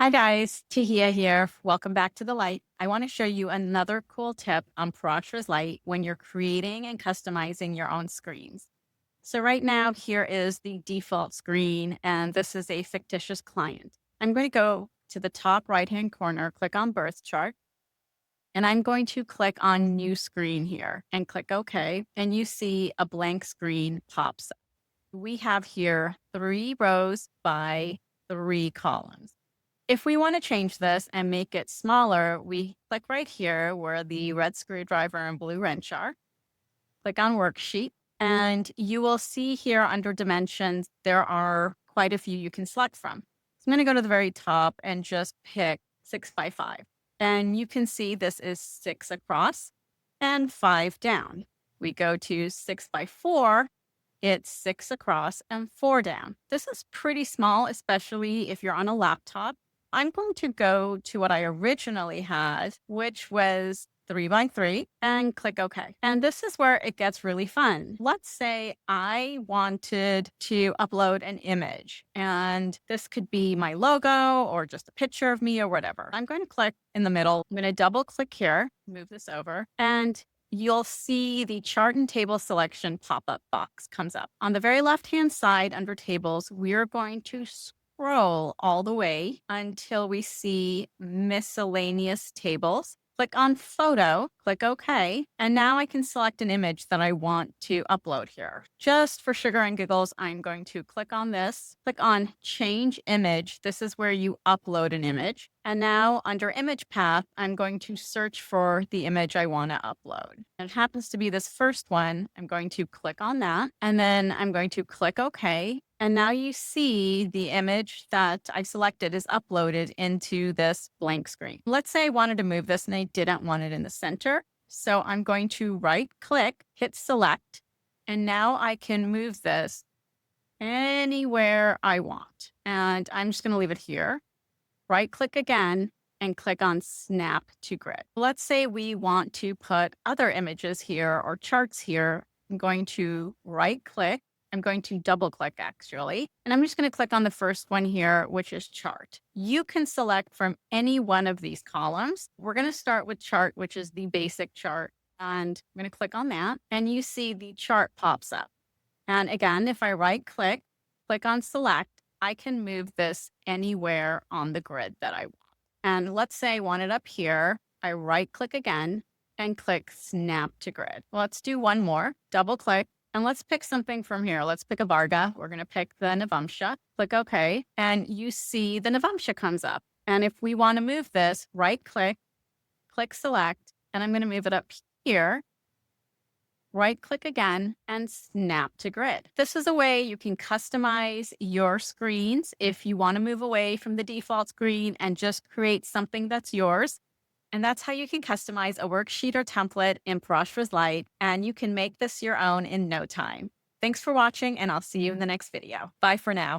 Hi guys, Tahia here. Welcome back to the light. I want to show you another cool tip on Parashara's Light when you're creating and customizing your own screens. So right now, here is the default screen, and this is a fictitious client. I'm going to go to the top right-hand corner, click on birth chart, and I'm going to click on new screen here and click OK. And you see a blank screen pops up. We have here 3 rows by 3 columns. If we want to change this and make it smaller, we click right here where the red screwdriver and blue wrench are. Click on Worksheet, and you will see here under Dimensions, there are quite a few you can select from. So I'm going to go to the very top and just pick 6 by 5. And you can see this is 6 across and 5 down. We go to 6 by 4. It's 6 across and 4 down. This is pretty small, especially if you're on a laptop. I'm going to go to what I originally had, which was 3 by 3, and click OK. And this is where it gets really fun. Let's say I wanted to upload an image, and this could be my logo or just a picture of me or whatever. I'm going to click in the middle. I'm going to double click here, move this over, and you'll see the chart and table selection pop-up box comes up. On the very left-hand side under tables, we're going to scroll all the way until we see miscellaneous tables. Click on photo, click OK, and now I can select an image that I want to upload here. Just for sugar and giggles, I'm going to click on this, click on change image. This is where you upload an image. And now under image path, I'm going to search for the image I want to upload. And it happens to be this first one. I'm going to click on that, and then I'm going to click OK. And now you see the image that I selected is uploaded into this blank screen. Let's say I wanted to move this and I didn't want it in the center. So I'm going to right click, hit select, and now I can move this anywhere I want. And I'm just going to leave it here. Right click again and click on snap to grid. Let's say we want to put other images here or charts here. I'm going to right click. I'm going to double click actually, and I'm just going to click on the first one here, which is chart. You can select from any one of these columns. We're going to start with chart, which is the basic chart. And I'm going to click on that, and you see the chart pops up. And again, if I right click, click on select, I can move this anywhere on the grid that I want. And let's say I want it up here. I right click again and click snap to grid. Let's do one more, double click. And let's pick something from here. Let's pick a Varga. We're going to pick the Navamsha. Click OK. And you see the Navamsha comes up. And if we want to move this, right click, click select, and I'm going to move it up here. Right click again and snap to grid. This is a way you can customize your screens if you want to move away from the default screen and just create something that's yours. And that's how you can customize a worksheet or template in Parashara's Light, and you can make this your own in no time. Thanks for watching, and I'll see you in the next video. Bye for now.